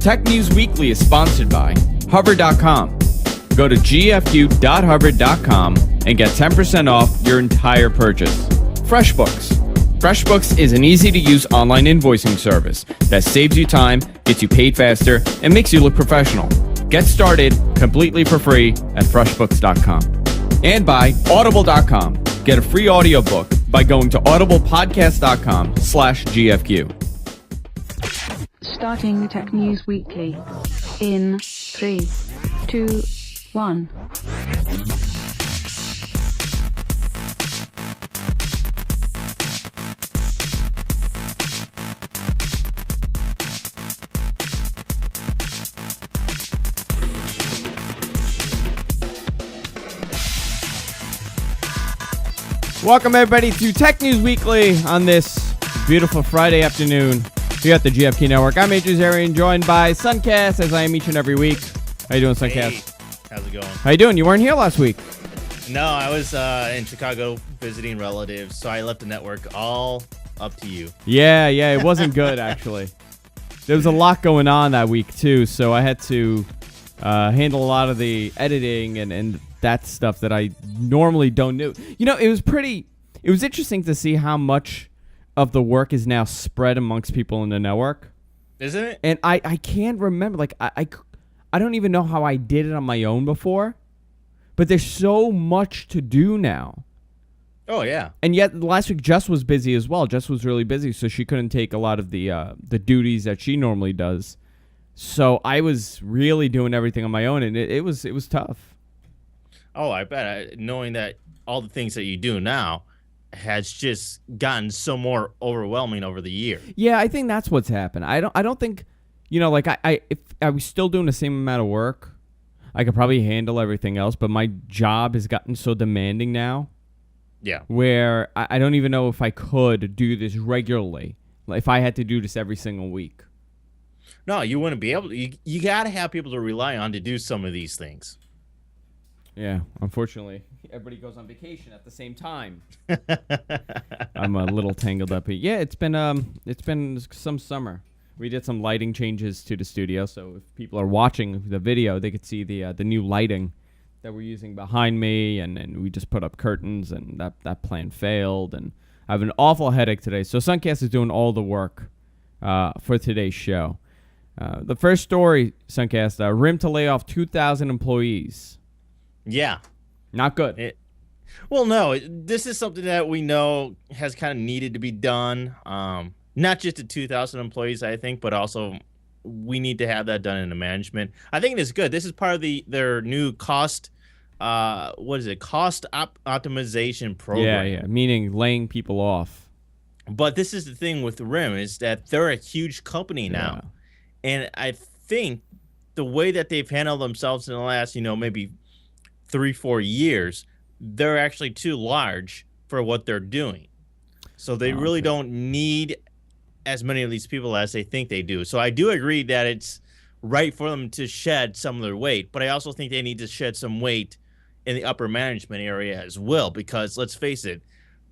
Tech News Weekly is sponsored by Hover.com. Go to gfu.hover.com and get 10% off your entire purchase. FreshBooks. FreshBooks is an easy-to-use online invoicing service that saves you time, gets you paid faster, and makes you look professional. Get started completely for free at freshbooks.com. And by Audible.com. Get a free audiobook by going to audiblepodcast.com/GFQ. Starting Tech News Weekly in 3, 2, 1. Welcome, everybody, to Tech News Weekly on this beautiful Friday afternoon here at the GFK Network. I'm Adrian Zarian, joined by Suncast, as I am each and every week. How you doing, Suncast? Hey, how's it going? How you doing? You weren't here last week. No, I was in Chicago visiting relatives, so I left the network all up to you. Yeah, it wasn't good, actually. There was a lot going on that week, too, so I had to handle a lot of the editing and that stuff that I normally don't do. You know, it was interesting to see how much of the work is now spread amongst people in the network. Isn't it? And I can't remember, like, I don't even know how I did it on my own before, but there's so much to do now. Oh, yeah. And yet last week Jess was busy as well. Jess was really busy, so she couldn't take a lot of the duties that she normally does. So I was really doing everything on my own, and it was tough. Oh, I bet. Knowing that all the things that you do now has just gotten so more overwhelming over the year. Yeah, I think that's what's happened. I don't think, like if I was still doing the same amount of work, I could probably handle everything else, but my job has gotten so demanding now. Yeah. Where I don't even know if I could do this regularly. Like if I had to do this every single week. No, you wouldn't be able to. You got to have people to rely on to do some of these things. Yeah, unfortunately, everybody goes on vacation at the same time. I'm a little tangled up here. Yeah, it's been some summer. We did some lighting changes to the studio, so if people are watching the video, they could see the new lighting that we're using behind me, and we just put up curtains, and that plan failed, and I have an awful headache today. So Suncast is doing all the work for today's show. The first story, Suncast, RIM to lay off 2,000 employees. Yeah. Not good. Well, no, this is something that we know has kind of needed to be done. Not just to 2,000 employees, I think, but also we need to have that done in the management. I think it is good. This is part of their new cost, cost optimization program. Yeah, meaning laying people off. But this is the thing with RIM is that they're a huge company now. Yeah. And I think the way that they've handled themselves in the last, maybe 3-4 years, they're actually too large for what they're doing. So they really don't need as many of these people as they think they do. So I do agree that it's right for them to shed some of their weight, but I also think they need to shed some weight in the upper management area as well, because let's face it,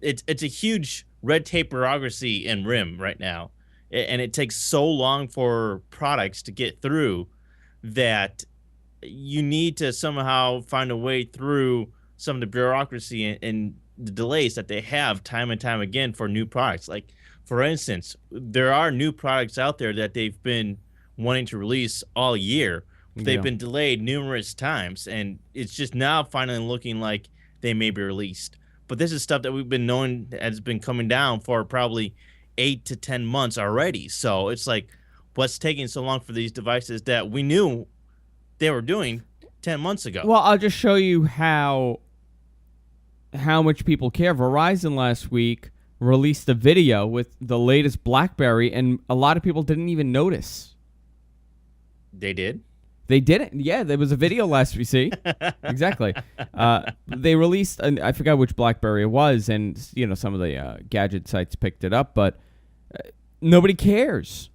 it's a huge red tape bureaucracy in RIM right now, and it takes so long for products to get through that you need to somehow find a way through some of the bureaucracy and the delays that they have time and time again for new products. Like, for instance, there are new products out there that they've been wanting to release all year. They've been delayed numerous times, and it's just now finally looking like they may be released. But this is stuff that we've been knowing has been coming down for probably 8 to 10 months already. So it's like, what's taking so long for these devices that we knew they were doing 10 months ago? Well, I'll just show you how much people care. Verizon last week released a video with the latest BlackBerry, and a lot of people didn't even notice. They did? They didn't. Yeah, there was a video last week. See? Exactly. They released, I forgot which BlackBerry it was, and some of the gadget sites picked it up, but nobody cares.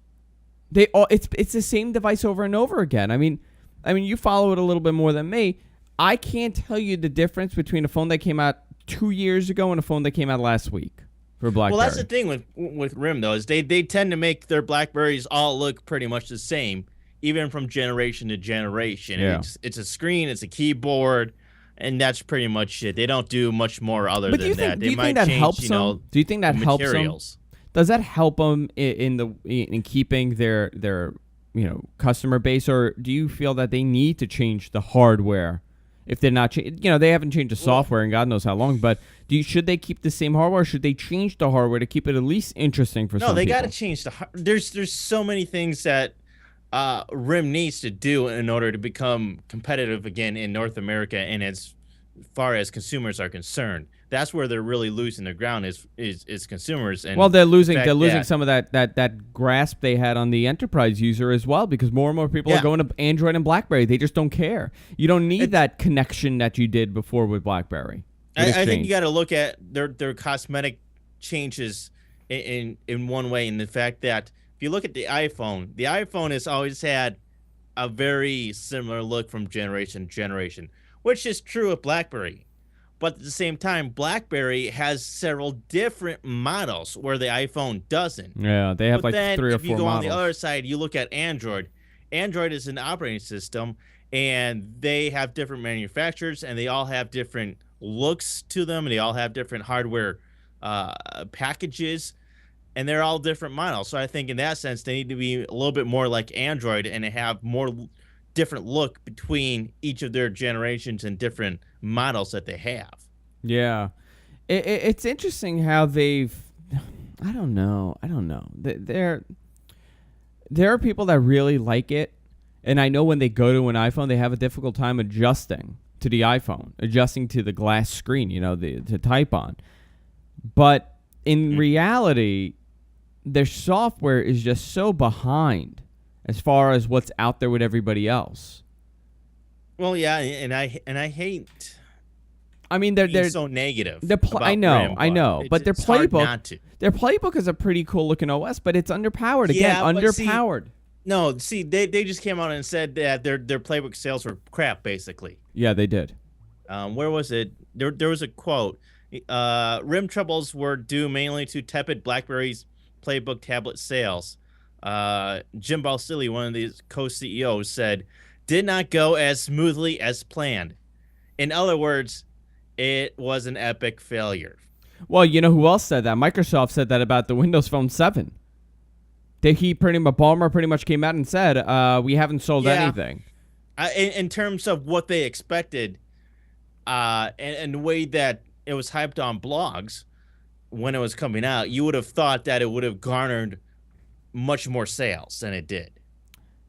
It's the same device over and over again. I mean, you follow it a little bit more than me. I can't tell you the difference between a phone that came out 2 years ago and a phone that came out last week for BlackBerry. Well, that's the thing with RIM though, is they tend to make their BlackBerries all look pretty much the same, even from generation to generation. Yeah. It's a screen, it's a keyboard, and that's pretty much it. They don't do much more other But than that. Do you think that change, helps them? Do you think that helps them? materials. Does that help them in keeping their customer base, or do you feel that they need to change the hardware? If they're not, they haven't changed the software in God knows how long. But should they keep the same hardware? Or should they change the hardware to keep it at least interesting for some people? No, they got to change there's so many things that RIM needs to do in order to become competitive again in North America, and as far as consumers are concerned. That's where they're really losing their ground is consumers. And they're losing some of that grasp they had on the enterprise user as well, because more and more people are going to Android and BlackBerry. They just don't care. You don't need that connection that you did before with BlackBerry. I think you got to look at their cosmetic changes in one way, in the fact that if you look at the iPhone has always had a very similar look from generation to generation, which is true of BlackBerry. But at the same time, BlackBerry has several different models where the iPhone doesn't. Yeah, they have 3 or 4 models. If you go on the other side, you look at Android. Android is an operating system, and they have different manufacturers, and they all have different looks to them, and they all have different hardware packages, and they're all different models. So I think in that sense, they need to be a little bit more like Android and have more different look between each of their generations and different models that they have. Yeah. It's interesting how they've I don't know. There are people that really like it, and I know when they go to an iPhone, they have a difficult time adjusting to the iPhone, adjusting to the glass screen, to type on. But in reality, their software is just so behind as far as what's out there with everybody else. Well, yeah, and I hate. I mean, they're so negative. I know, but their playbook is a pretty cool looking OS, but it's underpowered again. Underpowered. See, they just came out and said that their playbook sales were crap, basically. Yeah, they did. Where was it? There was a quote. RIM troubles were due mainly to tepid BlackBerry's playbook tablet sales. Jim Balsillie, one of the co-CEOs, said, "Did not go as smoothly as planned." In other words, it was an epic failure. Well, you know who else said that? Microsoft said that about the Windows Phone 7. Ballmer pretty much came out and said, we haven't sold anything. In terms of what they expected, and the way that it was hyped on blogs when it was coming out, you would have thought that it would have garnered much more sales than it did.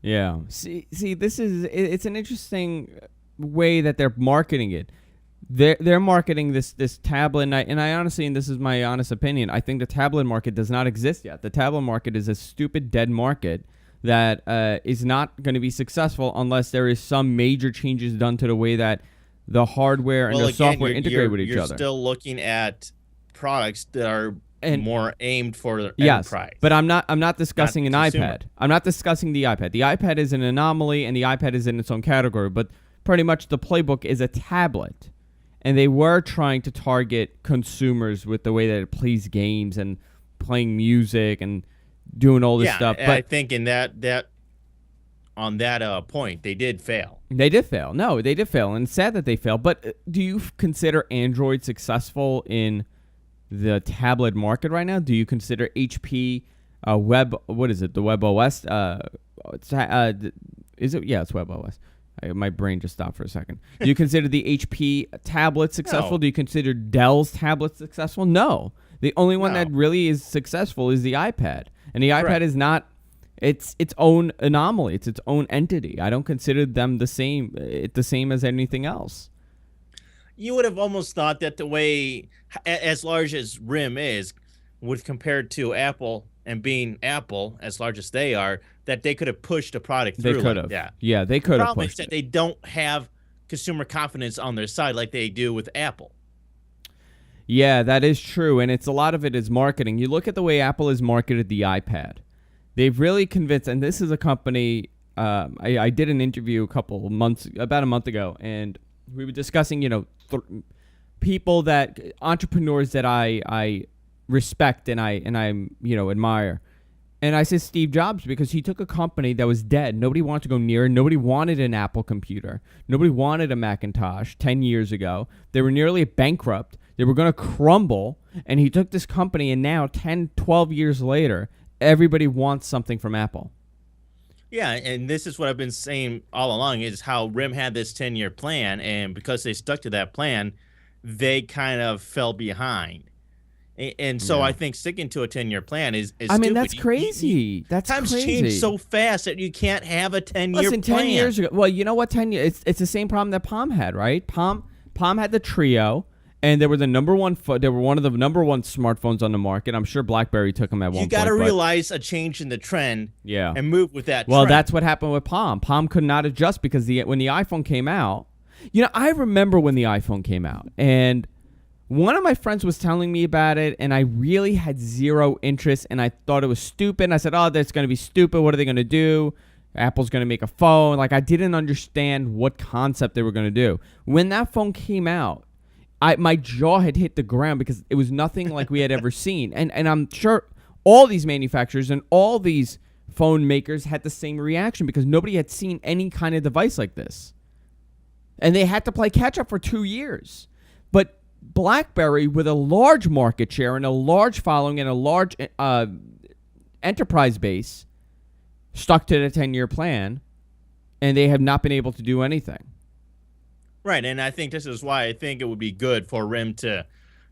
Yeah. See, it's an interesting way that they're marketing it. They're marketing this tablet, and I honestly, and this is my honest opinion, I think the tablet market does not exist yet. The tablet market is a stupid dead market that is not going to be successful unless there is some major changes done to the way that the hardware and the software integrate with each other. You're still looking at products that are more aimed for the yes, enterprise. But I'm not discussing an iPad. I'm not discussing the iPad. The iPad is an anomaly, and the iPad is in its own category. But pretty much the playbook is a tablet, and they were trying to target consumers with the way that it plays games and playing music and doing all this stuff. But I think in that on that point, they did fail. They did fail. No, they did fail, and it's sad that they failed. But do you consider Android successful in the tablet market right now? Do you consider HP Web? What is it? The Web OS? Is it? Yeah, it's Web OS. My brain just stopped for a second. Do you consider the HP tablet successful? No. Do you consider Dell's tablet successful? No. The only one that really is successful is the iPad, and the iPad is not. It's its own anomaly. It's its own entity. I don't consider them the same as anything else. You would have almost thought that the way, as large as RIM is, would compared to Apple and being Apple, as large as they are, that they could have pushed a product through. They could have. That. Yeah, they could have pushed it. The problem is that they don't have consumer confidence on their side like they do with Apple. Yeah, that is true, and a lot of it is marketing. You look at the way Apple has marketed the iPad. They've really convinced, and this is a company, I did an interview about a month ago, and we were discussing, entrepreneurs that I respect and I admire. And I said Steve Jobs because he took a company that was dead. Nobody wanted to go near it. Nobody wanted an Apple computer. Nobody wanted a Macintosh 10 years ago. They were nearly bankrupt. They were going to crumble. And he took this company, and now 10, 12 years later, everybody wants something from Apple. Yeah, and this is what I've been saying all along, is how RIM had this 10-year plan, and because they stuck to that plan, they kind of fell behind. And so I think sticking to a 10-year plan is I mean, stupid. that's crazy. That's times crazy. change so fast that you can't have a 10-year Listen, plan. 10 years ago. Well, you know what? 10 years. It's the same problem that Palm had, right? Palm had the Trio, and they were the number one. They were one of the number one smartphones on the market. I'm sure BlackBerry took them at one point. You got to realize a change in the trend, and move with that. Well, trend. that's what happened with Palm. Palm could not adjust because when the iPhone came out, I remember when the iPhone came out, and one of my friends was telling me about it, and I really had zero interest, and I thought it was stupid. And I said, oh, that's going to be stupid. What are they going to do? Apple's going to make a phone. Like, I didn't understand what concept they were going to do. When that phone came out, my jaw had hit the ground because it was nothing like we had ever seen. And I'm sure all these manufacturers and all these phone makers had the same reaction because nobody had seen any kind of device like this. And they had to play catch-up for 2 years. But BlackBerry, with a large market share and a large following and a large enterprise base, stuck to the 10-year plan, and they have not been able to do anything. Right, and I think this is why I think it would be good for RIM to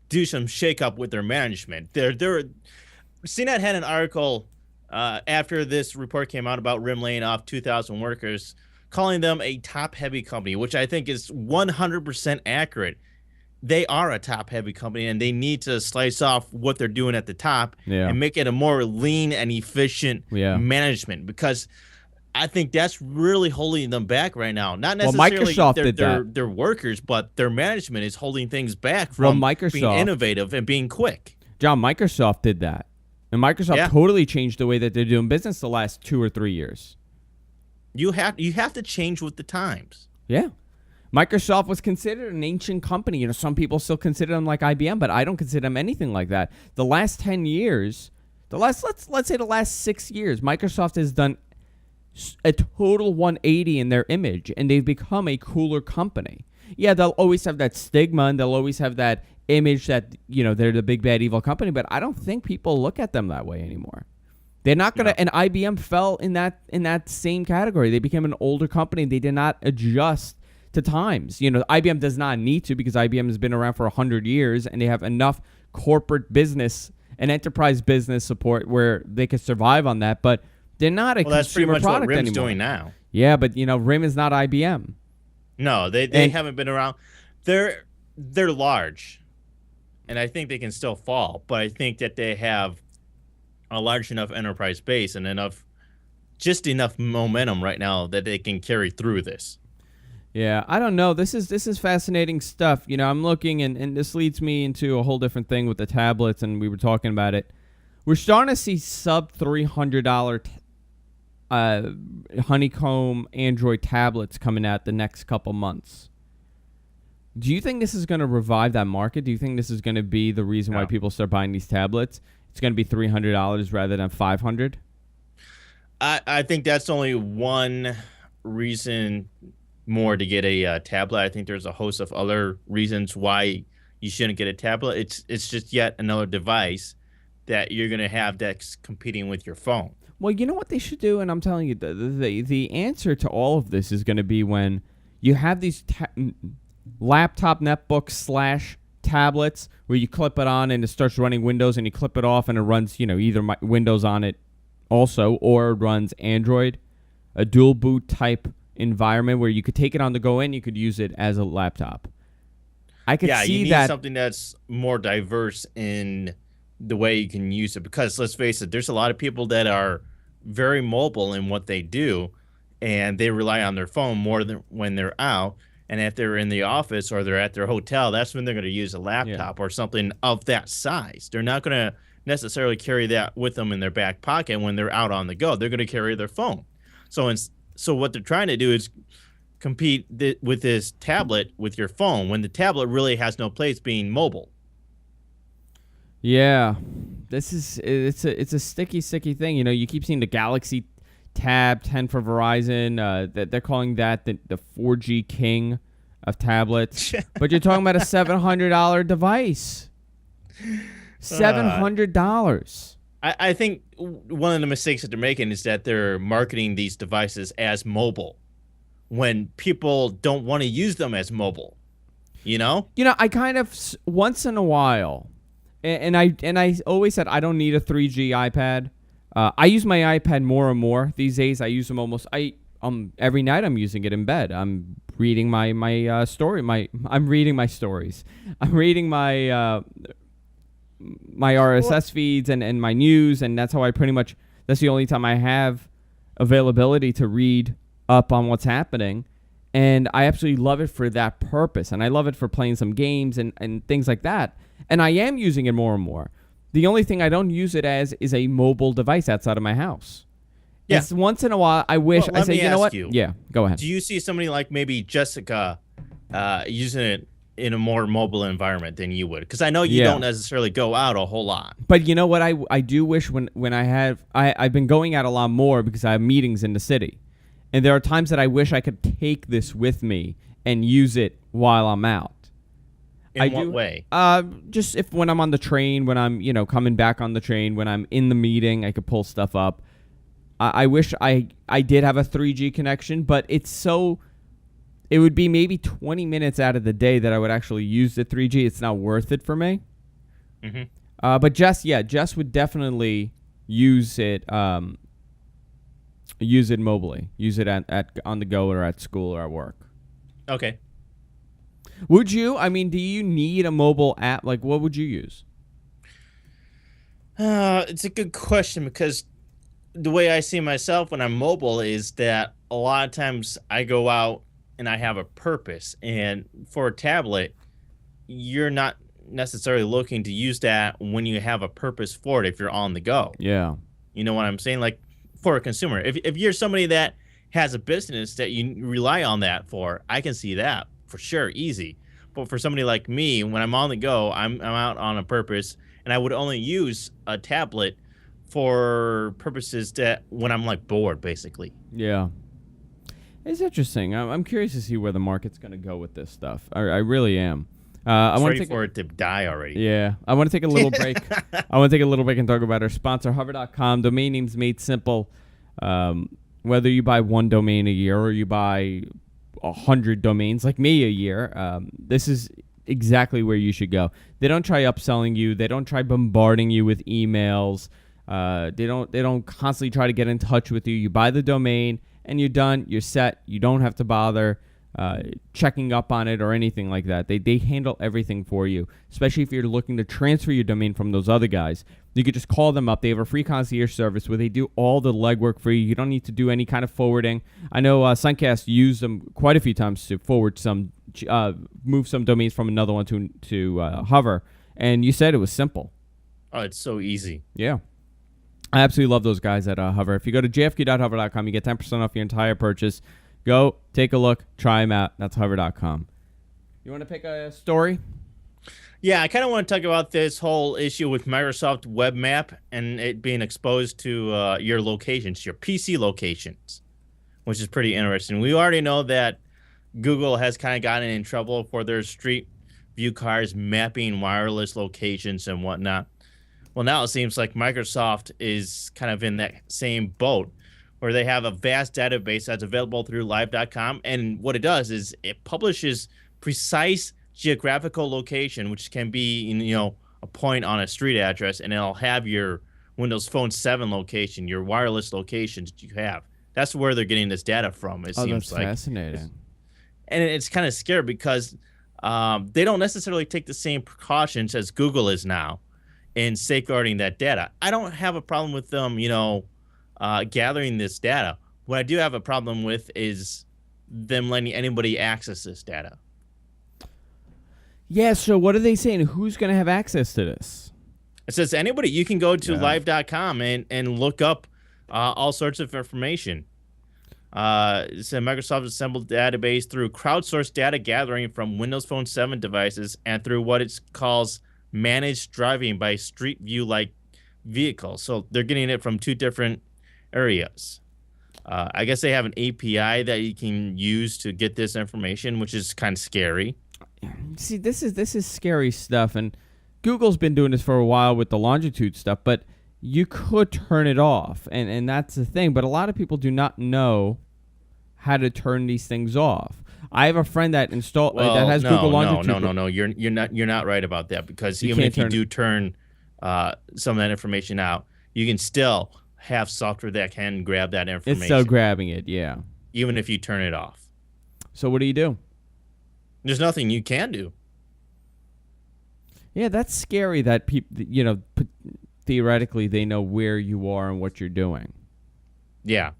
do some shakeup with their management. CNET had an article after this report came out about RIM laying off 2,000 workers, calling them a top-heavy company, which I think is 100% accurate. They are a top-heavy company, and they need to slice off what they're doing at the top and make it a more lean and efficient management, because I think that's really holding them back right now. Not necessarily their workers, but their management is holding things back from being innovative and being quick. John, Microsoft did that. And Microsoft totally changed the way that they're doing business the last 2 or 3 years. You have to change with the times. Yeah. Microsoft was considered an ancient company. Some people still consider them like IBM, but I don't consider them anything like that. The last 10 years, let's say the last 6 years, Microsoft has done a total 180 in their image, and they've become a cooler company. Yeah, they'll always have that stigma, and they'll always have that image that, they're the big, bad, evil company, but I don't think people look at them that way anymore. They're not going to, and IBM fell in that same category. They became an older company. They did not adjust to times. IBM does not need to, because IBM has been around for 100 years, and they have enough corporate business and enterprise business support where they could survive on that, but they're not a consumer product anymore. That's pretty much what RIM's doing now. Yeah, but RIM is not IBM. No, they haven't been around. They're large, and I think they can still fall, but I think that they have a large enough enterprise base and enough momentum right now that they can carry through this. Yeah, I don't know. This is fascinating stuff. I'm looking, and this leads me into a whole different thing with the tablets, and we were talking about it. We're starting to see sub $300 honeycomb Android tablets coming out the next couple months. Do you think this is going to revive that market? Do you think this is going to be the reason why people start buying these tablets? It's going to be $300 rather than $500? I think that's only one reason more to get a tablet. I think there's a host of other reasons why you shouldn't get a tablet. It's just yet another device that you're going to have that's competing with your phone. Well, you know what they should do, and I'm telling you, the answer to all of this is going to be when you have these laptop netbooks / tablets where you clip it on and it starts running Windows, and you clip it off and it runs, either Windows on it also, or it runs Android, a dual boot type environment where you could take it on the go and you could use it as a laptop. I could see you need that something that's more diverse in the way you can use it, because let's face it, there's a lot of people that are very mobile in what they do, and they rely on their phone more than when they're out. And if they're in the office or they're at their hotel, that's when they're going to use a laptop or something of that size. They're not going to necessarily carry that with them in their back pocket when they're out on the go. They're going to carry their phone. So what they're trying to do is compete with this tablet with your phone, when the tablet really has no place being mobile. Yeah, it's a sticky thing. You know, you keep seeing the Galaxy Tab 10 for Verizon. That they're calling that the 4G king of tablets, but you're talking about a $700 device. $700. I think one of the mistakes that they're making is that they're marketing these devices as mobile when people don't want to use them as mobile. You know, I kind of once in a while, and I always said I don't need a 3G iPad. I use my iPad more and more these days. I use them almost every night. I'm using it in bed. I'm reading my story. I'm reading my stories. I'm reading my RSS feeds and my news, and that's how that's the only time I have availability to read up on what's happening. And I absolutely love it for that purpose. And I love it for playing some games and things like that. And I am using it more and more. The only thing I don't use it as is a mobile device outside of my house. Yeah. It's once in a while I wish I say, you know what? You, yeah, go ahead. Do you see somebody like maybe Jessica using it in a more mobile environment than you would? Because I know you don't necessarily go out a whole lot. But you know what? I do wish when I've been going out a lot more because I have meetings in the city. And there are times that I wish I could take this with me and use it while I'm out. In what way? Just when I'm on the train, when I'm coming back on the train, when I'm in the meeting, I could pull stuff up. I wish I did have a 3G connection, but it would be maybe 20 minutes out of the day that I would actually use the 3G. It's not worth it for me. Mm-hmm. But Jess would definitely use it. Use it mobily. Use it at on the go or at school or at work. Okay. Would you? I mean, do you need a mobile app? Like, what would you use? It's a good question because the way I see myself when I'm mobile is that a lot of times I go out and I have a purpose. And for a tablet, you're not necessarily looking to use that when you have a purpose for it if you're on the go. Yeah. You know what I'm saying? Like, for a consumer, if you're somebody that has a business that you rely on that for, I can see that for sure, easy. But for somebody like me, when I'm on the go, I'm out on a purpose, and I would only use a tablet for purposes that when I'm like bored, basically. Yeah. It's interesting. I'm curious to see where the market's going to go with this stuff. I really am. I want ready for it to die already. Yeah. I want to take a little break. I want to take a little break and talk about our sponsor, hover.com. Domain names made simple. Whether you buy one domain a year or you buy 100 domains like me a year, this is exactly where you should go. They don't try upselling you. They don't try bombarding you with emails. They don't constantly try to get in touch with you. You buy the domain and you're done. You're set. You don't have to bother checking up on it or anything like that. They handle everything for you, especially if you're looking to transfer your domain from those other guys. You could just call them up. They have a free concierge service where they do all the legwork for you. You don't need to do any kind of forwarding. I know Suncast used them quite a few times to forward move some domains from another one to Hover, and you said it was simple. Oh, it's so easy. Yeah. I absolutely love those guys at Hover. If you go to jfq.hover.com, you get 10% off your entire purchase. Go, take a look, try them out. That's hover.com. You want to pick a story? Yeah, I kind of want to talk about this whole issue with Microsoft Web Map and it being exposed to your locations, your PC locations, which is pretty interesting. We already know that Google has kind of gotten in trouble for their Street View cars mapping wireless locations and whatnot. Well, now it seems like Microsoft is kind of in that same boat where they have a vast database that's available through live.com. And what it does is it publishes precise geographical location, which can be, a point on a street address, and it'll have your Windows Phone 7 location, your wireless locations that you have. That's where they're getting this data from, it seems like. That's fascinating. And it's kind of scary because they don't necessarily take the same precautions as Google is now in safeguarding that data. I don't have a problem with them, gathering this data. What I do have a problem with is them letting anybody access this data. Yeah, so what are they saying? Who's going to have access to this? It says anybody. You can go to live.com and look up all sorts of information. It said Microsoft assembled database through crowdsourced data gathering from Windows Phone 7 devices and through what it calls managed driving by street view like vehicles. So they're getting it from two different areas. I guess they have an API that you can use to get this information, which is kind of scary. See, this is scary stuff, and Google's been doing this for a while with the longitude stuff, but you could turn it off, and that's the thing. But a lot of people do not know how to turn these things off. I have a friend that that has Google Longitude. No. You're not right about that, because even if you do turn some of that information out, you can still have software that can grab that information. It's still grabbing it, yeah. Even if you turn it off. So what do you do? There's nothing you can do. Yeah, that's scary that people, theoretically they know where you are and what you're doing. Yeah.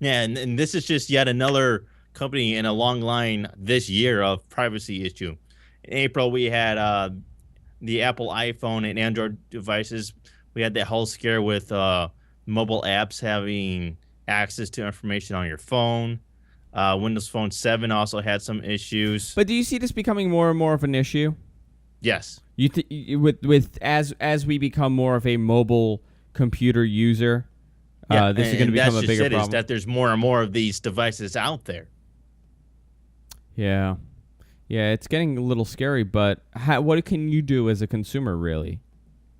Yeah, and this is just yet another company in a long line this year of privacy issue. In April, we had the Apple iPhone and Android devices. We had that whole scare with mobile apps having access to information on your phone. Windows Phone 7 also had some issues. But do you see this becoming more and more of an issue? Yes. As we become more of a mobile computer user, this is going to become a bigger problem. Is that there's more and more of these devices out there. Yeah, it's getting a little scary. But what can you do as a consumer, really?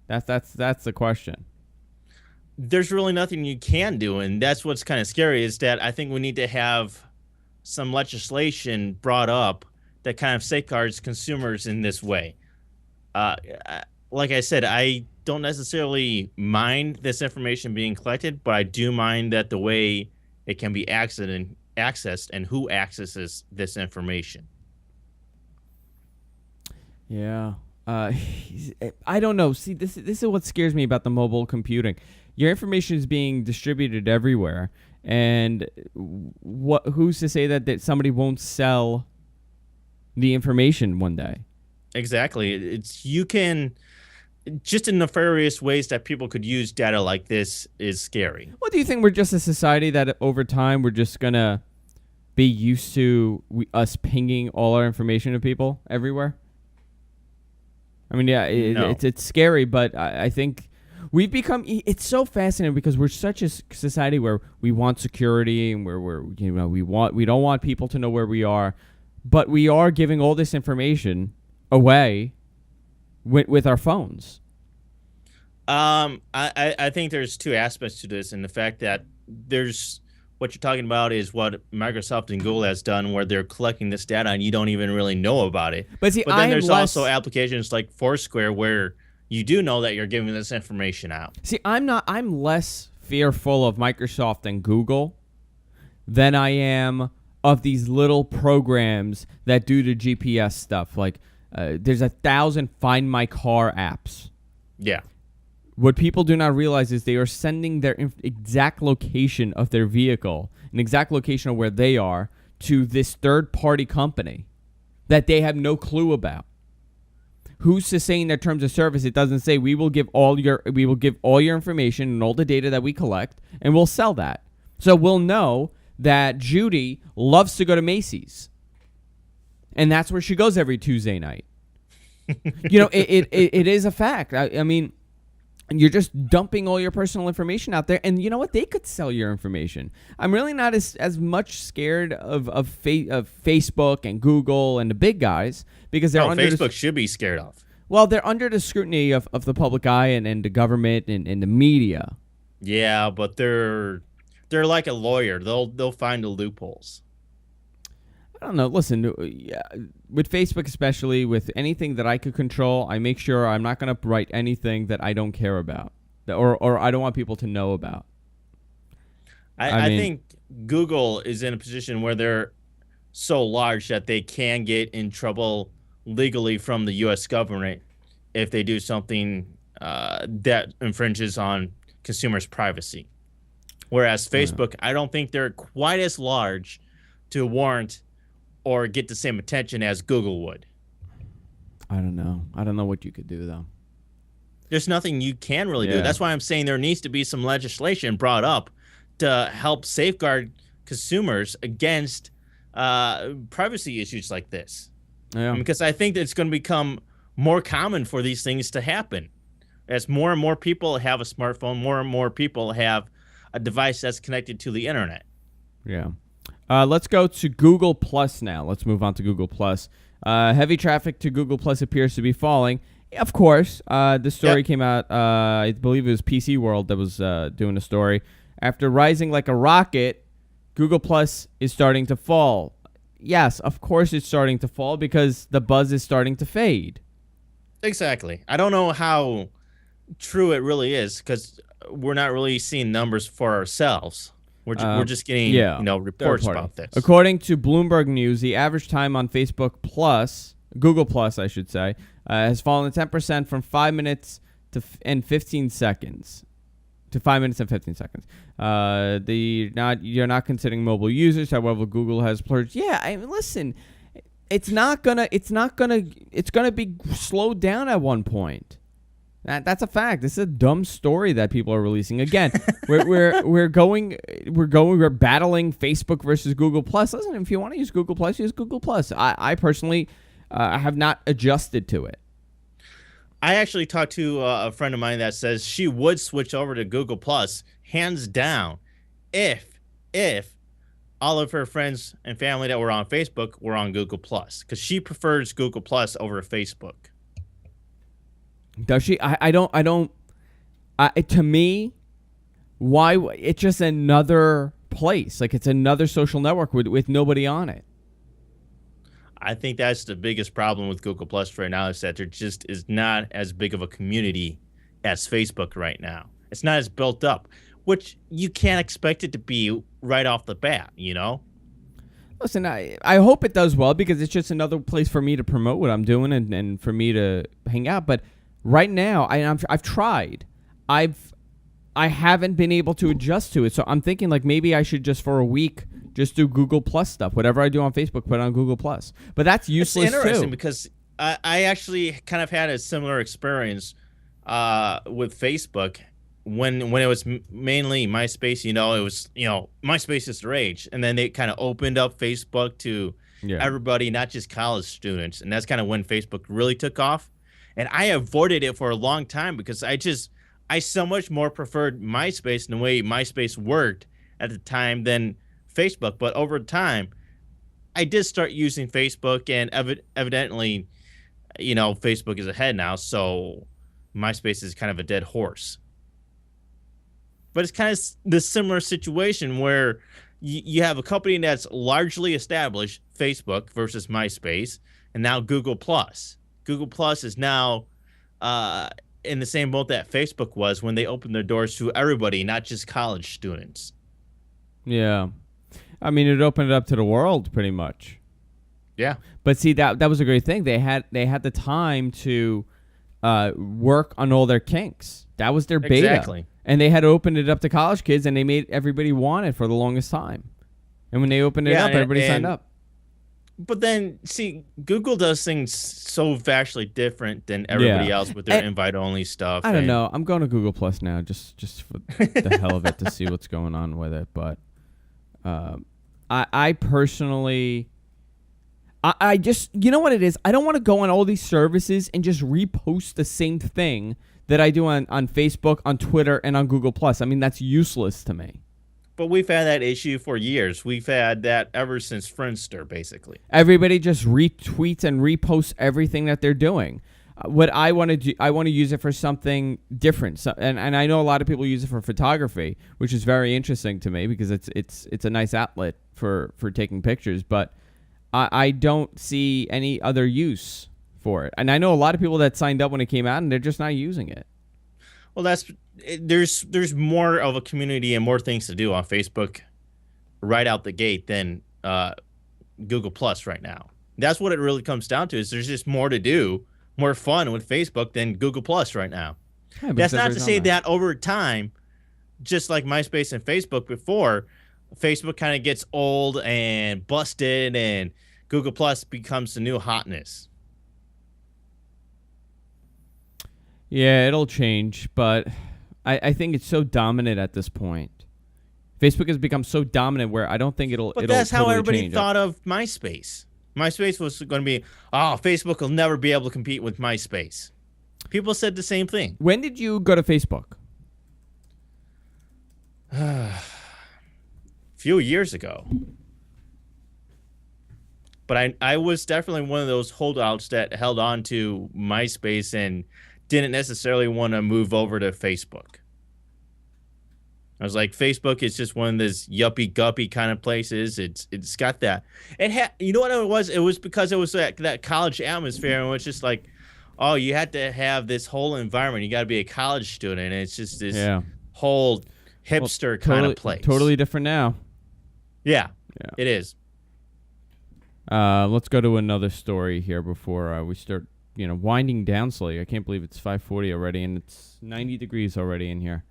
That's the question. There's really nothing you can do, and that's what's kind of scary. Is that I think we need to have some legislation brought up that kind of safeguards consumers in this way. Like I said, I don't necessarily mind this information being collected, but I do mind that the way it can be accessed and who accesses this information. Yeah. I don't know. See, this is what scares me about the mobile computing. Your information is being distributed everywhere, and who's to say that somebody won't sell the information one day? Exactly. You can just in nefarious ways that people could use data like this is scary. Well, do you think we're just a society that over time we're just gonna be used to us pinging all our information to people everywhere? I mean, yeah, No. it's scary, but I think we've become. It's so fascinating because we're such a society where we want security and we don't want people to know where we are, but we are giving all this information away with our phones. I think there's two aspects to this, and the fact that there's what you're talking about is what Microsoft and Google has done, where they're collecting this data and you don't even really know about it. But then there's also applications like Foursquare where you do know that you're giving this information out. See, I'm less fearful of Microsoft and Google than I am of these little programs that do the GPS stuff. Like there's 1,000 Find My Car apps. Yeah. What people do not realize is they are sending their exact location of their vehicle, an exact location of where they are, to this third-party company that they have no clue about. Who's to say in their terms of service it doesn't say we will give all your information and all the data that we collect, and we'll sell that. So we'll know that Judy loves to go to Macy's, and that's where she goes every Tuesday night. It is a fact. I mean, you're just dumping all your personal information out there, and you know what? They could sell your information. I'm really not as much scared of Facebook and Google and the big guys because they're under Facebook should be scared of. Well, they're under the scrutiny of the public eye and the government and the media. Yeah, but they're like a lawyer. They'll find the loopholes. I don't know. Listen, with Facebook especially, with anything that I could control, I make sure I'm not going to write anything that I don't care about or I don't want people to know about. I think Google is in a position where they're so large that they can get in trouble legally from the U.S. government if they do something that infringes on consumers' privacy. Whereas Facebook, I don't think they're quite as large to warrant or get the same attention as Google would. I don't know. I don't know what you could do, though. There's nothing you can really do. That's why I'm saying there needs to be some legislation brought up to help safeguard consumers against privacy issues like this. Yeah. Because I think that it's going to become more common for these things to happen. As more and more people have a smartphone, more and more people have a device that's connected to the internet. Yeah. Let's go to Google Plus now. Let's move on to Google Plus. Heavy traffic to Google Plus appears to be falling. Of course, the story came out, I believe it was PC World that was doing a story. After rising like a rocket, Google Plus is starting to fall. Yes, of course it's starting to fall because the buzz is starting to fade. Exactly. I don't know how true it really is because we're not really seeing numbers for ourselves. We're just getting reports about this. According to Bloomberg News, the average time on Facebook Plus, Google Plus, I should say, has fallen 10% from 5 minutes and 15 seconds. To 5 minutes and 15 seconds. You're not considering mobile users. However, Google has plurged. Yeah, I mean, listen, it's gonna be slowed down at one point. That's a fact. This is a dumb story that people are releasing. Again, we're battling Facebook versus Google Plus. Listen, if you want to use Google Plus, use Google Plus. I personally have not adjusted to it. I actually talked to a friend of mine that says she would switch over to Google Plus, hands down, if all of her friends and family that were on Facebook were on Google Plus, because she prefers Google Plus over Facebook. Does she? I don't. To me, why? It's just another place. Like it's another social network with nobody on it. I think that's the biggest problem with Google Plus right now is that there just is not as big of a community as Facebook right now. It's not as built up, which you can't expect it to be right off the bat, you know? Listen, I hope it does well because it's just another place for me to promote what I'm doing and for me to hang out. But right now, I've tried. I haven't been able to adjust to it. So I'm thinking like maybe I should just for a week just do Google Plus stuff. Whatever I do on Facebook, put it on Google Plus. But that's useless too. It's interesting because I actually kind of had a similar experience with Facebook when it was mainly MySpace. It was MySpace is the rage, and then they kind of opened up Facebook to everybody, not just college students, and that's kind of when Facebook really took off. And I avoided it for a long time because I so much more preferred MySpace and the way MySpace worked at the time than Facebook. But over time, I did start using Facebook, and evidently, Facebook is ahead now, so MySpace is kind of a dead horse. But it's kind of the similar situation where you have a company that's largely established, Facebook versus MySpace, and now Google Plus. Google Plus is now in the same boat that Facebook was when they opened their doors to everybody, not just college students. Yeah. I mean, it opened it up to the world pretty much. Yeah. But see, that was a great thing. They had the time to work on all their kinks. That was their beta. Exactly. And they had opened it up to college kids, and they made everybody want it for the longest time. And when they opened it up, everybody signed up. But then, see, Google does things so vastly different than everybody else with their invite-only stuff. I don't know. I'm going to Google Plus now just for the hell of it to see what's going on with it. But I personally, I just, you know what it is? I don't want to go on all these services and just repost the same thing that I do on Facebook, on Twitter, and on Google Plus. I mean, that's useless to me. But we've had that issue for years. We've had that ever since Friendster, basically. Everybody just retweets and reposts everything that they're doing. What I want to do, I want to use it for something different. So, and I know a lot of people use it for photography, which is very interesting to me because it's a nice outlet for taking pictures. But I don't see any other use for it. And I know a lot of people that signed up when it came out, and they're just not using it. Well, there's more of a community and more things to do on Facebook right out the gate than Google Plus right now. That's what it really comes down to. Is there's just more to do, more fun with Facebook than Google Plus right now. Yeah, that's not to say that over time, just like MySpace and Facebook before, Facebook kind of gets old and busted, and Google Plus becomes the new hotness. Yeah, it'll change, but I think it's so dominant at this point. Facebook has become so dominant where I don't think it'll. But it'll that's totally how everybody change. thought of MySpace. MySpace was going to be, oh, Facebook will never be able to compete with MySpace. People said the same thing. When did you go to Facebook? A few years ago. But I was definitely one of those holdouts that held on to MySpace and didn't necessarily want to move over to Facebook. I was like, Facebook is just one of those yuppie guppy kind of places. It's got that. You know what it was? It was because it was that college atmosphere, and it was just like, oh, you had to have this whole environment. You got to be a college student, and it's just this whole hipster kind of place. Totally different now. Yeah, it is. Let's go to another story here before we start, winding down slowly. I can't believe it's 5:40 already, and it's 90 degrees already in here.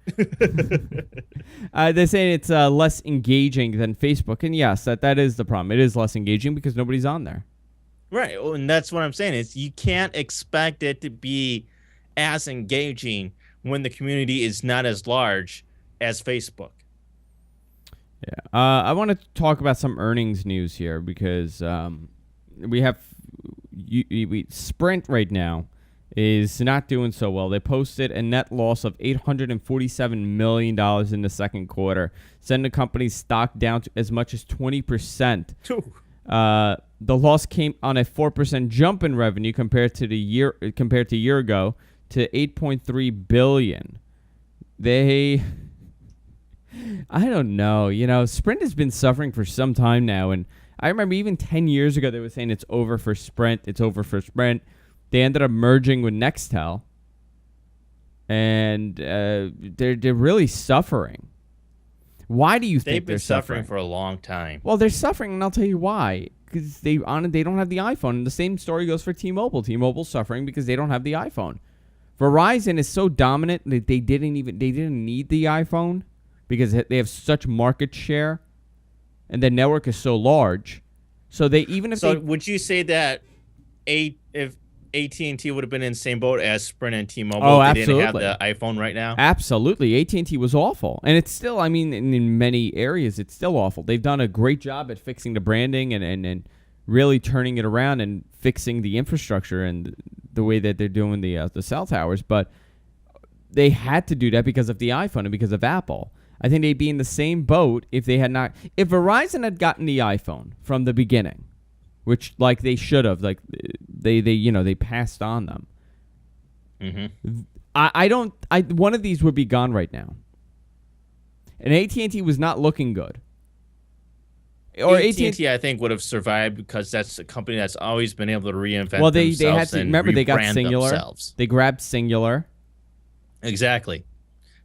They're saying it's less engaging than Facebook, and yes, that is the problem. It is less engaging because nobody's on there. Right, and that's what I'm saying. Is you can't expect it to be as engaging when the community is not as large as Facebook. Yeah, I want to talk about some earnings news here because we have Sprint right now is not doing so well. They posted a net loss of $847 million in the second quarter, sending the company's stock down to as much as 20%. The loss came on a 4% jump in revenue compared to a year ago to $8.3 billion. I don't know. Sprint has been suffering for some time now, and I remember even 10 years ago they were saying it's over for Sprint. It's over for Sprint. They ended up merging with Nextel, and they're really suffering. Why do you think they're suffering? They've been suffering for a long time. Well, they're suffering, and I'll tell you why. Because they don't have the iPhone. And the same story goes for T-Mobile. T-Mobile's suffering because they don't have the iPhone. Verizon is so dominant that they didn't need the iPhone because they have such market share, and their network is so large. So would you say that if AT&T would have been in the same boat as Sprint and T-Mobile if they didn't have the iPhone right now? Absolutely. AT&T was awful. And it's still, in many areas, it's still awful. They've done a great job at fixing the branding and really turning it around and fixing the infrastructure and the way that they're doing the cell towers. But they had to do that because of the iPhone and because of Apple. I think they'd be in the same boat if they had not. If Verizon had gotten the iPhone from the beginning, which they should have, they passed on them. Mm-hmm. One of these would be gone right now. And AT&T was not looking good. Or AT&T, I think, would have survived because that's a company that's always been able to reinvent themselves. Well, they had to remember they got Singular. Themselves. They grabbed Singular. Exactly.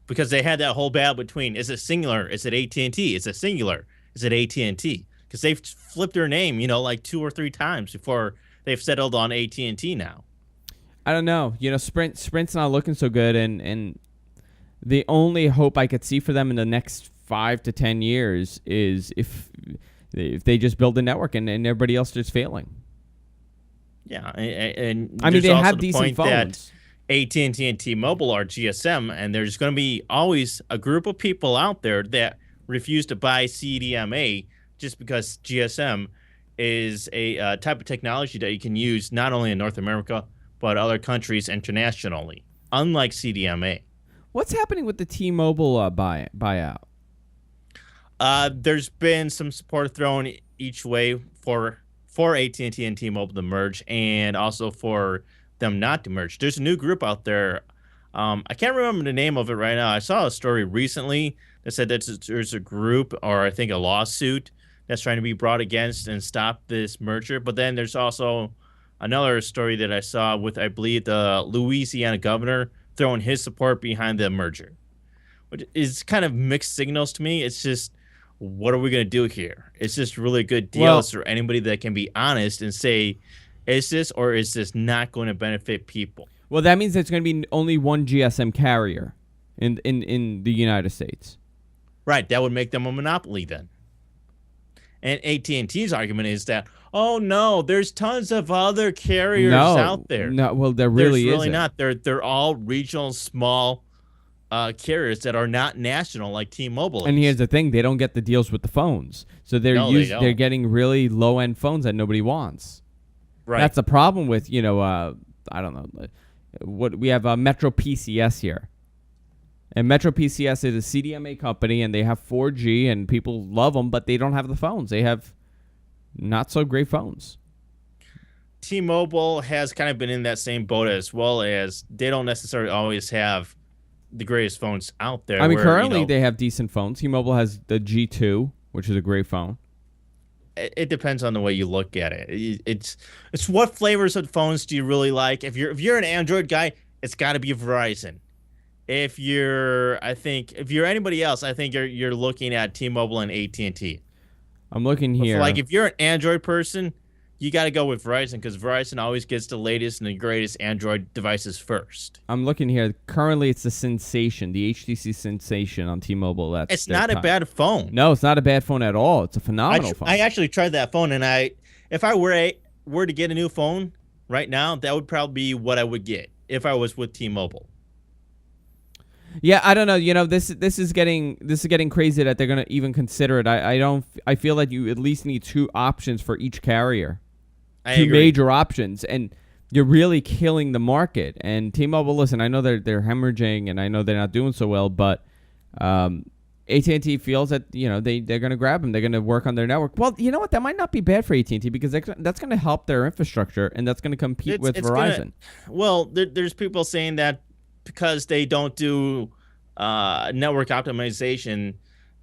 Because they had that whole battle between, is it Singular? Is it AT&T? Is it Singular? Is it AT&T? Because they've flipped their name, 2 or 3 times before they've settled on AT&T now. I don't know. Sprint's not looking so good, and the only hope I could see for them in the next 5 to 10 years is if they just build a network and everybody else is failing. Yeah, and they have decent phones. AT&T and T-Mobile are GSM, and there's going to be always a group of people out there that refuse to buy CDMA just because GSM is a type of technology that you can use not only in North America, but other countries internationally, unlike CDMA. What's happening with the T-Mobile buyout? There's been some support thrown each way for AT&T and T-Mobile to merge, and also for them not to merge. There's a new group out there. I can't remember the name of it right now. I saw a story recently that said that there's a group, or I think a lawsuit, that's trying to be brought against and stop this merger. But then there's also another story that I saw with, I believe, the Louisiana governor throwing his support behind the merger, which is kind of mixed signals to me. It's just, what are we going to do here? It's just really a good deal. Is there anybody that can be honest and say, is this or is this not going to benefit people? Well, that means there's going to be only one GSM carrier in the United States. Right. That would make them a monopoly then. And AT&T's argument is that, oh, no, there's tons of other carriers out there. No, well, there really isn't. There's really not. They're all regional, small carriers that are not national like T-Mobile And is. here's the thing: they don't get the deals with the phones, so No, they they're don't. getting really low end phones that nobody wants. Right. That's the problem with I don't know what we have Metro PCS here, and Metro PCS is a CDMA company, and they have 4G, and people love them, but they don't have the phones. They have not so great phones. T-Mobile has kind of been in that same boat, as well as they don't necessarily always have the greatest phones out there. I mean, currently they have decent phones. T-Mobile has the G2, which is a great phone. It depends on the way you look at it. It's what flavors of phones do you really like? If you're an Android guy, it's got to be Verizon. If you're anybody else, I think you're looking at T-Mobile and AT&T. I'm looking here. Like if you're an Android person, you got to go with Verizon, because Verizon always gets the latest and the greatest Android devices first. I'm looking here. Currently, it's the Sensation, the HTC Sensation on T-Mobile. It's not a bad phone. No, it's not a bad phone at all. It's a phenomenal phone. I actually tried that phone, and if I were to get a new phone right now, that would probably be what I would get if I was with T-Mobile. Yeah, I don't know. This is getting crazy that they're gonna even consider it. I feel like you at least need two options for each carrier. Two major options, and you're really killing the market. And T-Mobile, listen, I know they're hemorrhaging, and I know they're not doing so well, but AT&T feels that they're going to grab them. They're going to work on their network. Well, you know what? That might not be bad for AT&T, because that's going to help their infrastructure, and that's going to compete with Verizon. There's people saying that because they don't do network optimization,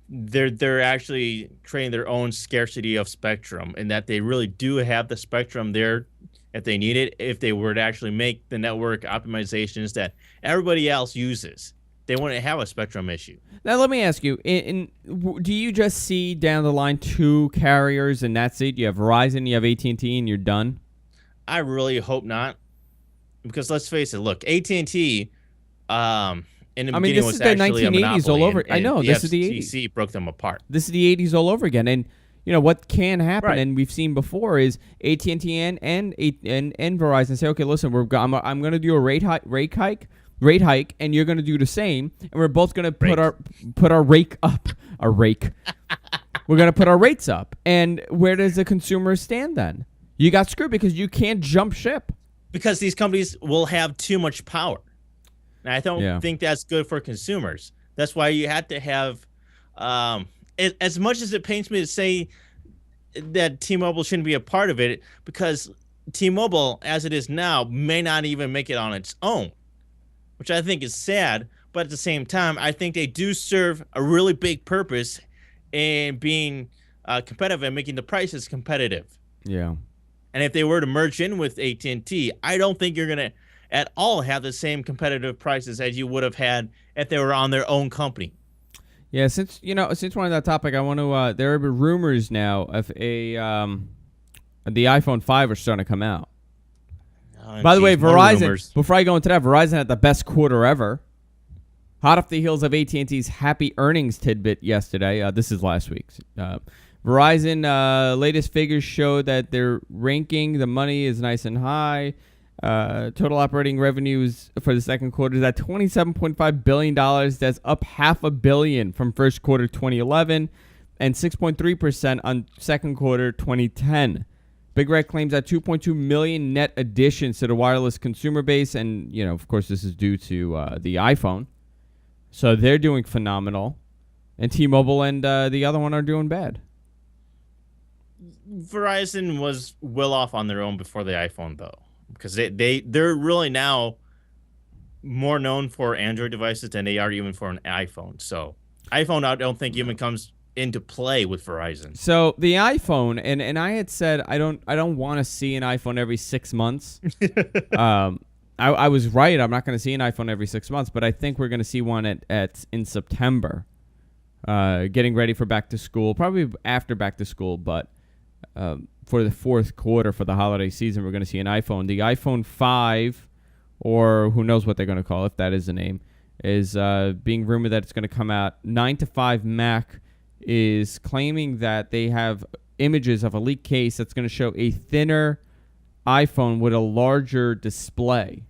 they're actually creating their own scarcity of spectrum, and that they really do have the spectrum there if they need it. If they were to actually make the network optimizations that everybody else uses, they wouldn't have a spectrum issue. Now, let me ask you, do you just see down the line two carriers and that's it? You have Verizon, you have AT&T, and you're done? I really hope not, because let's face it, look, AT&T in the beginning was actually a monopoly. This is the 1980s all over. I know, this is the 80s. The FCC broke them apart. This is the 80s all over again. And what can happen, right, and we've seen before, is AT&T and Verizon say, okay, listen, I'm going to do a rate hike, and you're going to do the same, and we're both going to put our rake up. We're going to put our rates up. And where does the consumer stand then? You got screwed because you can't jump ship. Because these companies will have too much power. And I don't think that's good for consumers. That's why you have to have, as much as it pains me to say that T-Mobile shouldn't be a part of it, because T-Mobile, as it is now, may not even make it on its own, which I think is sad. But at the same time, I think they do serve a really big purpose in being competitive and making the prices competitive. Yeah. And if they were to merge in with AT&T, I don't think you're going to at all have the same competitive prices as you would have had if they were on their own company. Yeah, since we're on that topic, I want to. There are rumors now of the iPhone 5 are starting to come out. By the way, Verizon. Before I go into that, Verizon had the best quarter ever. Hot off the heels of AT&T's happy earnings tidbit yesterday. This is last week's. Verizon latest figures show that their ranking, the money is nice and high. Total operating revenues for the second quarter is at $27.5 billion. That's up $500 million from first quarter 2011 and 6.3% on second quarter 2010. Big Red claims that 2.2 million net additions to the wireless consumer base, and of course, this is due to the iPhone. So they're doing phenomenal, and T-Mobile and the other one are doing bad. Verizon was well off on their own before the iPhone, though. Because they're really now more known for Android devices than they are even for an iPhone. So iPhone, I don't think even comes into play with Verizon. So the iPhone, and I had said I don't want to see an iPhone every 6 months. I was right. I'm not going to see an iPhone every 6 months, but I think we're going to see one in September. Getting ready for back to school, probably after back to school, but. For the fourth quarter for the holiday season, we're going to see an iPhone. The iPhone 5, or who knows what they're going to call it, if that is the name, is being rumored that it's going to come out. 9 to 5 Mac is claiming that they have images of a leaked case that's going to show a thinner iPhone with a larger display.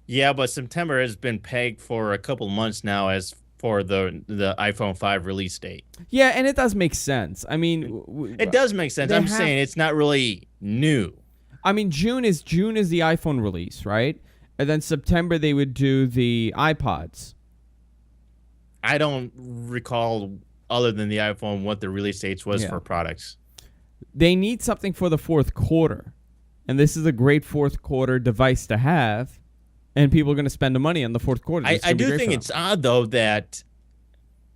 Yeah, but September has been pegged for a couple months now as for the iPhone 5 release date. Yeah, and it does make sense. I mean, It does make sense. I'm saying it's not really new. I mean, June is the iPhone release, right? And then September they would do the iPods. I don't recall, other than the iPhone, what the release dates was for products. They need something for the fourth quarter, and this is a great fourth quarter device to have. And people are going to spend the money on the fourth quarter. I do think it's odd, though, that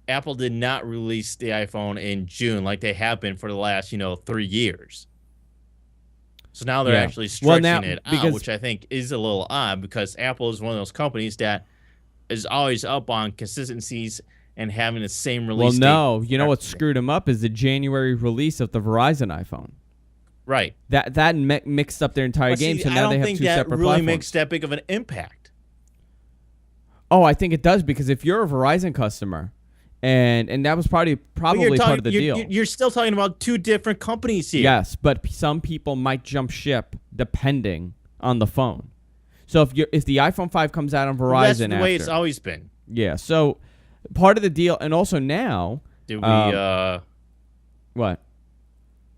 Apple did not release the iPhone in June like they have been for the last, 3 years. So now they're actually stretching it out, which I think is a little odd because Apple is one of those companies that is always up on consistencies and having the same release date. Well, no. You know what screwed them up is the January release of the Verizon iPhone. Right. That mixed up their entire game, so now they have two separate platforms. I don't think that really makes that big of an impact. Oh, I think it does, because if you're a Verizon customer, and that was probably part of the deal. You're still talking about two different companies here. Yes, but some people might jump ship depending on the phone. So if the iPhone 5 comes out on Verizon, that's the way it's always been. Yeah. So part of the deal, and also now, did we? What?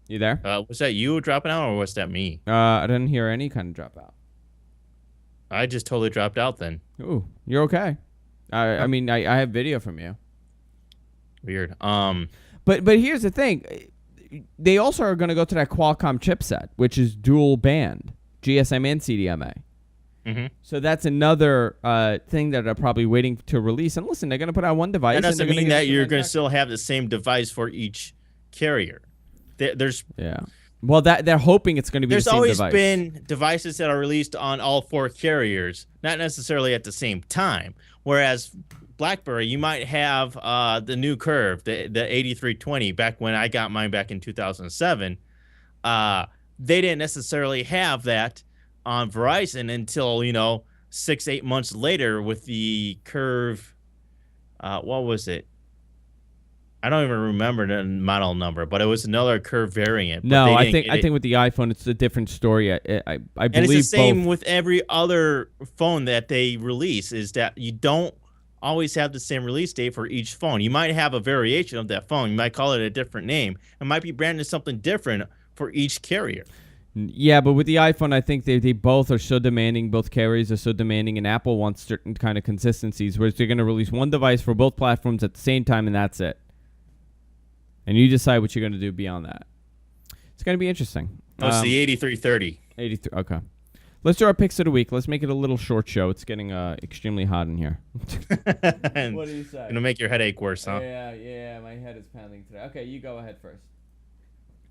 You there? Was that you dropping out, or was that me? I didn't hear any kind of dropout. I just totally dropped out then. Ooh, you're okay. I mean, I have video from you. Weird. But here's the thing. They also are going to go to that Qualcomm chipset, which is dual band, GSM and CDMA. Mm-hmm. So that's another thing that they're probably waiting to release. And listen, they're going to put out one device. That doesn't mean that you're going to still have the same device for each carrier. Well, they're hoping it's going to be the same device. There's always been devices that are released on all four carriers, not necessarily at the same time. Whereas BlackBerry, you might have the new Curve, the 8320, back when I got mine back in 2007. They didn't necessarily have that on Verizon until 6-8 months later with the Curve. What was it? I don't even remember the model number, but it was another Curve variant. No, I think with the iPhone it's a different story. I believe and it's the same with every other phone that they release, is that you don't always have the same release date for each phone. You might have a variation of that phone. You might call it a different name. It might be branded something different for each carrier. Yeah, but with the iPhone, I think they both are so demanding. Both carriers are so demanding, and Apple wants certain kind of consistencies, whereas they're going to release one device for both platforms at the same time, and that's it. And you decide what you're going to do beyond that. It's going to be interesting. Oh, it's the 8330. 83. Okay. Let's do our picks of the week. Let's make it a little short show. It's getting extremely hot in here. What do you say? Going to make your headache worse, huh? Yeah. My head is pounding today. Okay, you go ahead first.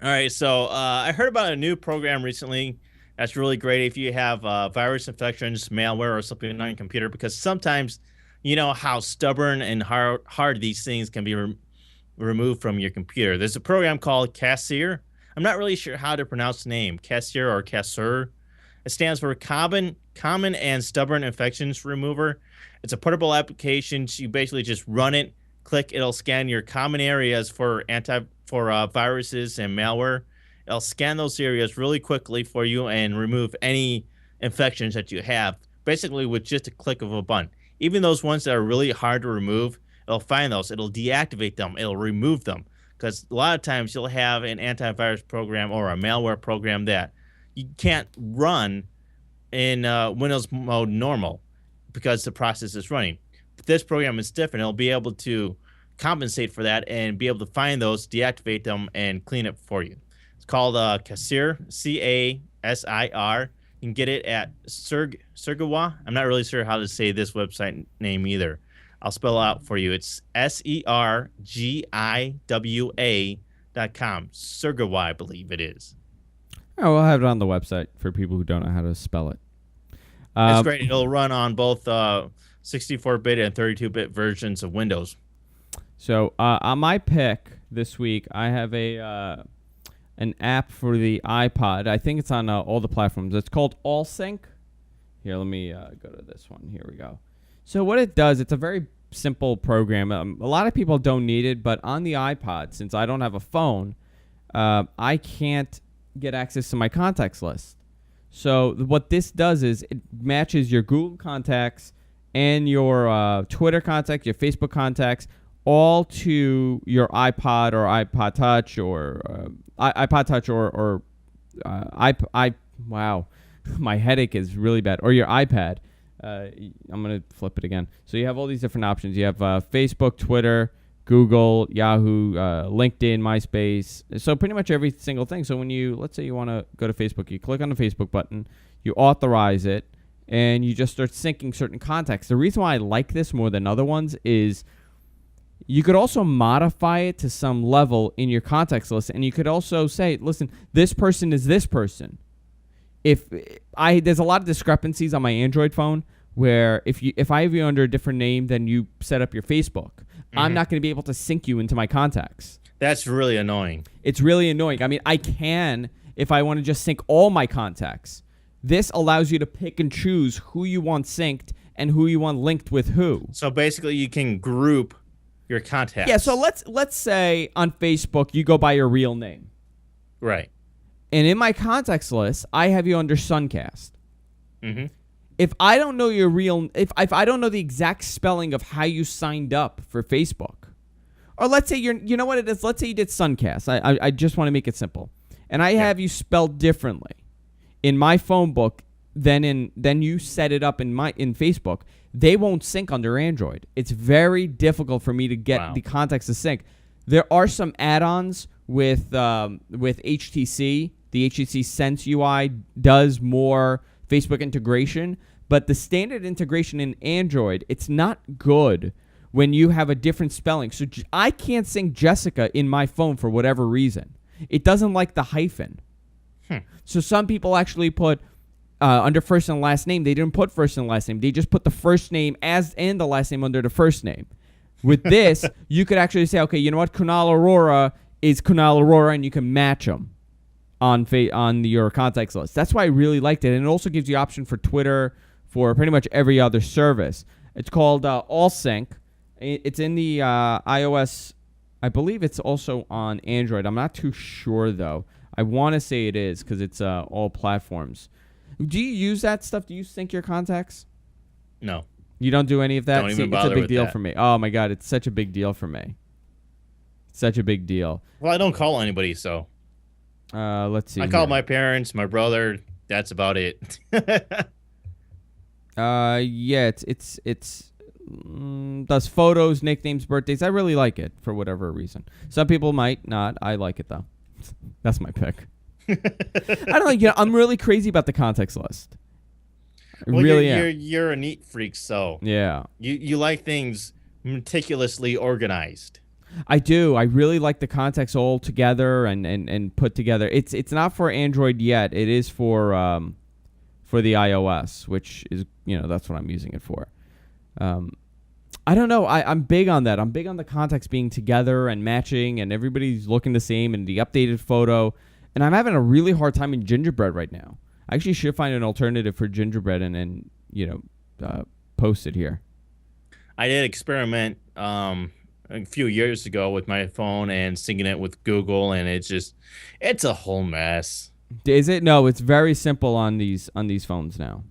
All right. So I heard about a new program recently that's really great if you have virus infections, malware, or something on your computer, because sometimes you know how stubborn and hard these things can be removed from your computer. There's a program called Cassir. I'm not really sure how to pronounce the name, Cassir or Cassir. It stands for Common and Stubborn Infections Remover. It's a portable application. You basically just run it, click, it'll scan your common areas for viruses and malware. It'll scan those areas really quickly for you and remove any infections that you have, basically with just a click of a button. Even those ones that are really hard to remove, it'll find those. It'll deactivate them. It'll remove them. Because a lot of times you'll have an antivirus program or a malware program that you can't run in Windows mode normal because the process is running. But this program is different. It'll be able to compensate for that and be able to find those, deactivate them, and clean it for you. It's called Cassir, C-A-S-I-R. You can get it at Sergawa. I'm not really sure how to say this website name either. I'll spell it out for you. It's SERGIWA.com. Sergawa, I believe it is. Oh, we'll have it on the website for people who don't know how to spell it. It's great. It'll run on both 64-bit and 32-bit versions of Windows. So on my pick this week, I have an app for the iPod. I think it's on all the platforms. It's called AllSync. Here, let me go to this one. Here we go. So what it does, it's a very simple program. A lot of people don't need it, but on the iPod, since I don't have a phone, I can't get access to my contacts list. So what this does is it matches your Google contacts and your Twitter contacts, your Facebook contacts, all to your iPod or iPod Touch or iPod Touch or wow, my headache is really bad. Or your iPad. I'm going to flip it again. So you have all these different options. You have Facebook, Twitter, Google, Yahoo, LinkedIn, MySpace. So pretty much every single thing. So when let's say you want to go to Facebook, you click on the Facebook button, you authorize it, and you just start syncing certain contacts. The reason why I like this more than other ones is you could also modify it to some level in your contacts list, and you could also say, listen, this person is this person. There's a lot of discrepancies on my Android phone where if I have you under a different name than you set up your Facebook, I'm not going to be able to sync you into my contacts. That's really annoying. It's really annoying. I mean, I can if I want to just sync all my contacts. This allows you to pick and choose who you want synced and who you want linked with who. So basically, you can group your contacts. Yeah. So let's say on Facebook you go by your real name. Right. And in my contacts list, I have you under Suncast. Mm-hmm. If I don't know your if I don't know the exact spelling of how you signed up for Facebook, or let's say you know what it is. Let's say you did Suncast. I just want to make it simple, and I have you spelled differently in my phone book than you set it up in Facebook. They won't sync under Android. It's very difficult for me to get the contacts to sync. There are some add-ons with HTC. The HTC Sense UI does more Facebook integration, but the standard integration in Android, it's not good when you have a different spelling. So I can't sync Jessica in my phone for whatever reason. It doesn't like the hyphen. So some people actually put under first and last name. They didn't put first and last name. They just put the first name and the last name under the first name. With this, you could actually say, okay, you know what? Kunal Arora is Kunal Arora, and you can match them on your contacts list. That's why I really liked it. And it also gives you option for Twitter, for pretty much every other service. It's called AllSync. It's in the iOS. I believe it's also on Android. I'm not too sure, though. I want to say it is because it's all platforms. Do you use that stuff? Do you sync your contacts? No. You don't do any of that? Don't even it's a bother big with deal that. for me. Oh, my God. It's such a big deal for me. Such a big deal. Well, I don't call anybody, so. Let's see. I call my parents, my brother. That's about it. Yeah, it's does photos, nicknames, birthdays. I really like it for whatever reason. Some people might not. I like it though. That's my pick. I don't know. I'm really crazy about the contacts list. Well, really am. You're a neat freak, so Yeah. You like things meticulously organized. I do. I really like the contacts all together and put together. It's not for Android yet. It is for the iOS, which is that's what I'm using it for. I don't know. I'm big on that. I'm big on the contacts being together and matching, and everybody's looking the same and the updated photo. And I'm having a really hard time in Gingerbread right now. I actually should find an alternative for Gingerbread and post it here. I did experiment a few years ago with my phone and syncing it with Google, and it's a whole mess. Is it? No, it's very simple on these phones now.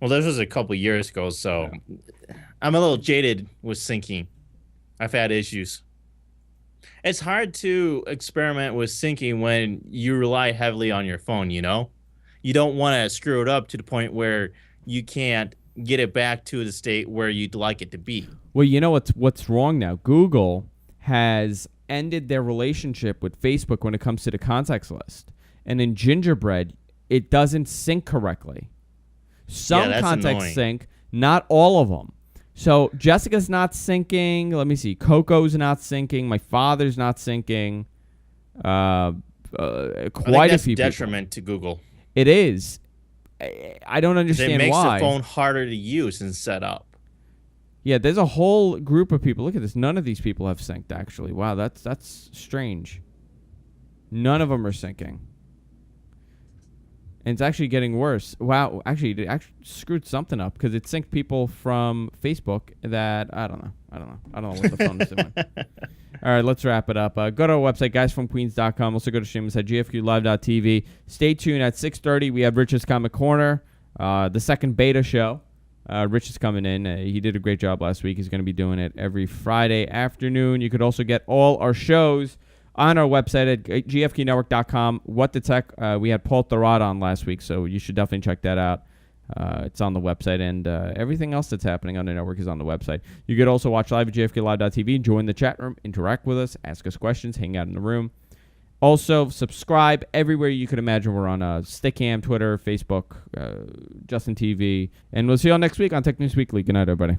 Well, this was a couple years ago, so I'm a little jaded with syncing. I've had issues. It's hard to experiment with syncing when you rely heavily on your phone, You don't want to screw it up to the point where you can't get it back to the state where you'd like it to be. Well, you know what's wrong now? Google has ended their relationship with Facebook when it comes to the contacts list. And in Gingerbread, it doesn't sync correctly. Some contacts annoying. sync, not all of them. So Jessica's not syncing. Let me see. Coco's not syncing. My father's not syncing. Quite a few detriment to Google. It is. I don't understand why. It makes the phone harder to use and set up. Yeah, there's a whole group of people. Look at this. None of these people have synced, actually. Wow, that's strange. None of them are syncing. And it's actually getting worse. Wow, actually, it actually screwed something up because it synced people from Facebook that, I don't know what the phone is doing. All right, let's wrap it up. Go to our website, guysfromqueens.com. Also go to stream us at gfqlive.tv. Stay tuned at 6:30. We have Rich's Comic Corner, the second beta show. Rich is coming in. He did a great job last week. He's going to be doing it every Friday afternoon. You could also get all our shows on our website at gfqnetwork.com. What the Tech? We had Paul Thurrott on last week, so you should definitely check that out. It's on the website, and everything else that's happening on the network is on the website. You could also watch live at gfqlive.tv, join the chat room, interact with us, ask us questions, hang out in the room. Also, subscribe everywhere you could imagine. We're on Stickam, Twitter, Facebook, Justin TV, and we'll see you all next week on Tech News Weekly. Good night, everybody.